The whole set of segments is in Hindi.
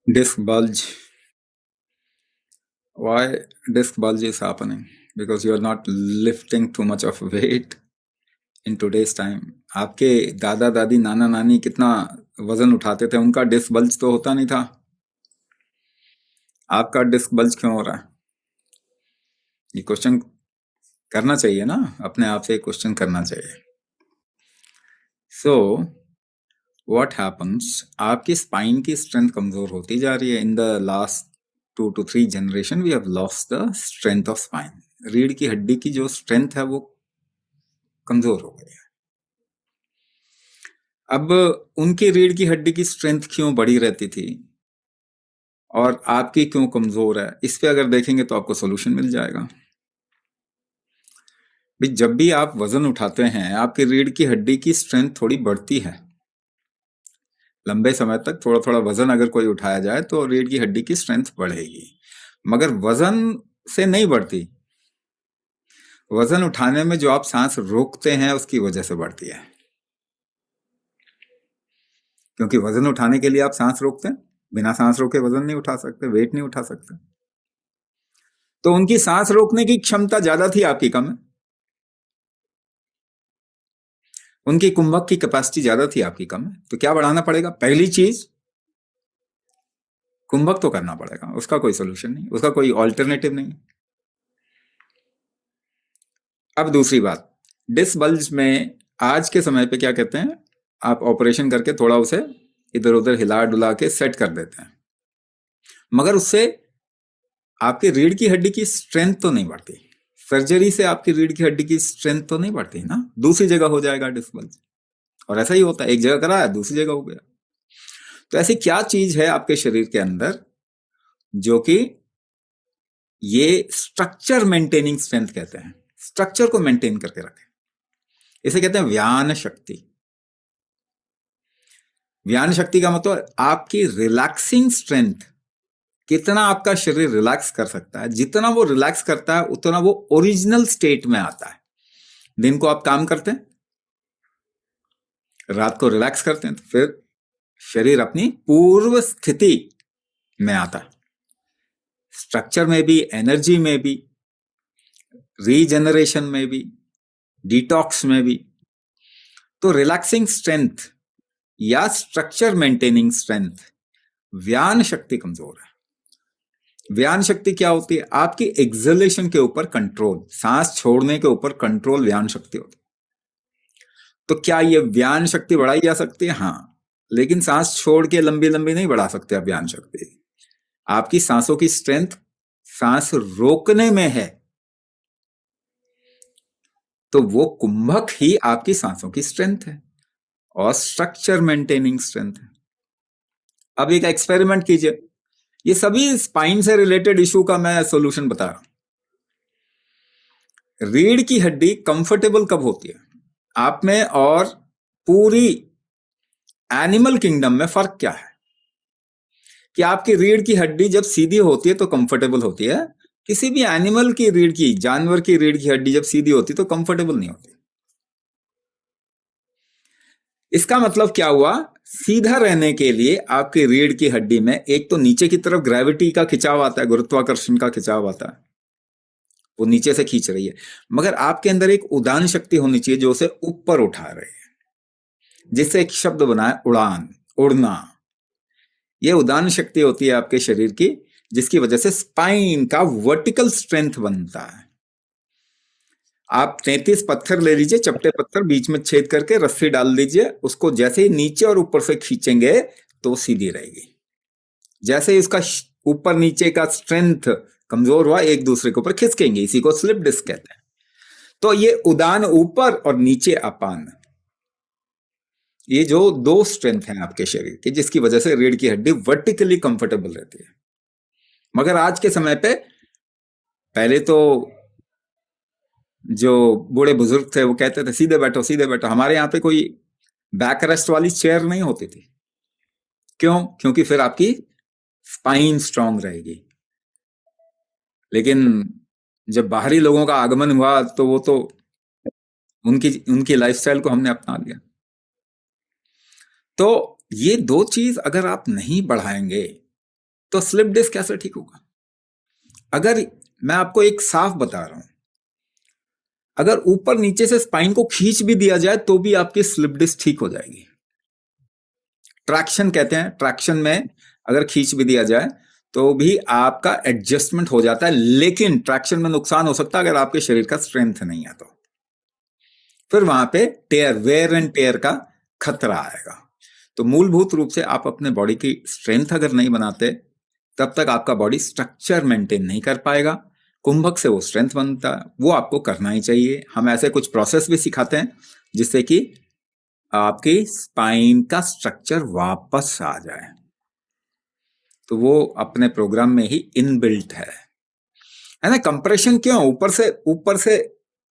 Disc bulge. Why disc bulge is happening? Because you are not lifting too much of weight in today's time. आपके दादा दादी नाना नानी कितना वजन उठाते थे, उनका डिस्क बल्ज तो होता नहीं था। आपका डिस्क बल्ज क्यों हो रहा है? ये क्वेश्चन करना चाहिए ना, अपने आप से क्वेश्चन करना चाहिए। सो व्हाट हैपन्स, आपकी स्पाइन की स्ट्रेंथ कमजोर होती जा रही है। In the last 2 to 3 generation we have lost the strength of spine. रीढ़ की हड्डी की जो स्ट्रेंथ है वो कमजोर हो गई है। अब उनकी रीढ़ की हड्डी की स्ट्रेंथ क्यों बढ़ी रहती थी और आपकी क्यों कमजोर है, इस पे अगर देखेंगे तो आपको सोल्यूशन मिल जाएगा। भाई, जब भी आप वजन उठाते हैं आपकी रीढ़ की हड्डी की स्ट्रेंथ थोड़ी बढ़ती है। लंबे समय तक थोड़ा थोड़ा वजन अगर कोई उठाया जाए तो रीढ़ की हड्डी की स्ट्रेंथ बढ़ेगी, मगर वजन से नहीं बढ़ती। वजन उठाने में जो आप सांस रोकते हैं उसकी वजह से बढ़ती है, क्योंकि वजन उठाने के लिए आप सांस रोकते हैं। बिना सांस रोके वजन नहीं उठा सकते, वेट नहीं उठा सकते। तो उनकी सांस रोकने की क्षमता ज्यादा थी, आपकी कम है। उनकी कुंभक की कैपेसिटी ज्यादा थी, आपकी कम है। तो क्या बढ़ाना पड़ेगा? पहली चीज, कुंभक तो करना पड़ेगा। उसका कोई सोल्यूशन नहीं, उसका कोई ऑल्टरनेटिव नहीं। अब दूसरी बात, डिस्क बल्ज में आज के समय पे क्या कहते हैं, आप ऑपरेशन करके थोड़ा उसे इधर उधर हिला डुला के सेट कर देते हैं, मगर उससे आपकी रीढ़ की हड्डी की स्ट्रेंथ तो नहीं बढ़ती। सर्जरी से आपकी रीढ़ की हड्डी की स्ट्रेंथ तो नहीं बढ़ती ना, दूसरी जगह हो जाएगा डिस्क बल्ज। और ऐसा ही होता है, एक जगह कराया दूसरी जगह हो गया। तो ऐसी क्या चीज है आपके शरीर के अंदर जो कि ये स्ट्रक्चर मेंटेनिंग स्ट्रेंथ कहते हैं, स्ट्रक्चर को मेंटेन करके रखे, इसे कहते हैं व्यान शक्ति। व्यान शक्ति का मतलब आपकी रिलैक्सिंग स्ट्रेंथ, कितना आपका शरीर रिलैक्स कर सकता है। जितना वो रिलैक्स करता है उतना वो ओरिजिनल स्टेट में आता है। दिन को आप काम करते हैं, रात को रिलैक्स करते हैं, तो फिर शरीर अपनी पूर्व स्थिति में आता है। स्ट्रक्चर में भी, एनर्जी में भी, रीजनरेशन में भी, डिटॉक्स में भी। तो रिलैक्सिंग स्ट्रेंथ या स्ट्रक्चर मेंटेनिंग स्ट्रेंथ, व्यान शक्ति कमजोर है। व्यान शक्ति क्या होती है? आपकी एक्सलेशन के ऊपर कंट्रोल, सांस छोड़ने के ऊपर कंट्रोल व्यान शक्ति होती है। तो क्या ये व्यान शक्ति बढ़ाई जा सकती है? हाँ, लेकिन सांस छोड़ के लंबी लंबी नहीं बढ़ा सकते आप व्यान शक्ति। आपकी सांसों की स्ट्रेंथ सांस रोकने में है, तो वो कुंभक ही आपकी सांसों की स्ट्रेंथ है और स्ट्रक्चर मेंटेनिंग स्ट्रेंथ है। अब एक एक्सपेरिमेंट कीजिए, ये सभी स्पाइन से रिलेटेड इशू का मैं सॉल्यूशन बता रहा हूं। रीढ़ की हड्डी कंफर्टेबल कब होती है आप में और पूरी एनिमल किंगडम में फर्क क्या है? कि आपकी रीढ़ की हड्डी जब सीधी होती है तो कंफर्टेबल होती है, किसी भी एनिमल की रीढ़ की, जानवर की रीढ़ की हड्डी जब सीधी होती तो कंफर्टेबल नहीं होती। इसका मतलब क्या हुआ? सीधा रहने के लिए आपकी रीढ़ की हड्डी में एक तो नीचे की तरफ ग्रेविटी का खिंचाव आता है, गुरुत्वाकर्षण का खिंचाव आता है, वो नीचे से खींच रही है। मगर आपके अंदर एक उड़ान शक्ति होनी चाहिए जो उसे ऊपर उठा रही है, जिससे एक शब्द बना है उड़ान, उड़ना। ये उड़ान शक्ति होती है आपके शरीर की, जिसकी वजह से स्पाइन का वर्टिकल स्ट्रेंथ बनता है। आप 33 पत्थर ले लीजिए, चपटे पत्थर, बीच में छेद करके रस्सी डाल दीजिए, उसको जैसे ही नीचे और ऊपर से खींचेंगे तो सीधी रहेगी। जैसे ही उसका ऊपर नीचे का स्ट्रेंथ कमजोर हुआ, एक दूसरे के ऊपर खिसकेंगे, इसी को स्लिप डिस्क कहते हैं। तो ये उड़ान ऊपर और नीचे अपान, ये जो दो स्ट्रेंथ हैं आपके शरीर की, जिसकी वजह से रीढ़ की हड्डी वर्टिकली कंफर्टेबल रहती है। मगर आज के समय पे, पहले तो जो बूढ़े बुजुर्ग थे वो कहते थे सीधे बैठो सीधे बैठो। हमारे यहाँ पे कोई बैक रेस्ट वाली चेयर नहीं होती थी। क्यों? क्योंकि फिर आपकी स्पाइन स्ट्रांग रहेगी। लेकिन जब बाहरी लोगों का आगमन हुआ तो वो तो उनकी उनकी लाइफस्टाइल को हमने अपना लिया। तो ये दो चीज अगर आप नहीं बढ़ाएंगे तो स्लिप डिस्क कैसे ठीक होगा? अगर मैं आपको एक साफ बता रहा हूं, अगर ऊपर नीचे से स्पाइन को खींच भी दिया जाए तो भी आपकी स्लिप डिस्क ठीक हो जाएगी। ट्रैक्शन कहते हैं, ट्रैक्शन में अगर खींच भी दिया जाए तो भी आपका एडजस्टमेंट हो जाता है, लेकिन ट्रैक्शन में नुकसान हो सकता है अगर आपके शरीर का स्ट्रेंथ नहीं है तो फिर वहां पे टेयर, वेयर एंड टेयर का खतरा आएगा। तो मूलभूत रूप से आप अपने बॉडी की स्ट्रेंथ अगर नहीं बनाते तब तक आपका बॉडी स्ट्रक्चर मेंटेन नहीं कर पाएगा। कुंभक से वो स्ट्रेंथ बनता है, वो आपको करना ही चाहिए। हम ऐसे कुछ प्रोसेस भी सिखाते हैं जिससे कि आपकी स्पाइन का स्ट्रक्चर वापस आ जाए। तो वो अपने प्रोग्राम में ही इनबिल्ट है ना। कंप्रेशन क्यों? ऊपर से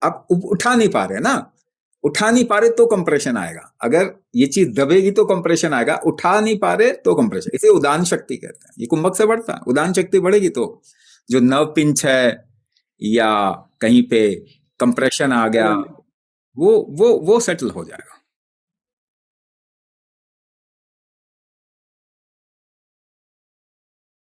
आप उठा नहीं पा रहे ना, उठा नहीं पा रहे तो कंप्रेशन आएगा। अगर ये चीज दबेगी तो कंप्रेशन आएगा, उठा नहीं पा रहे तो कंप्रेशन। इसे उदान शक्ति कहते हैं। ये कुंभक से बढ़ता है। उदान शक्ति बढ़ेगी तो जो नर्व पिंच है या कहीं पे कंप्रेशन आ गया वो सेटल हो जाएगा।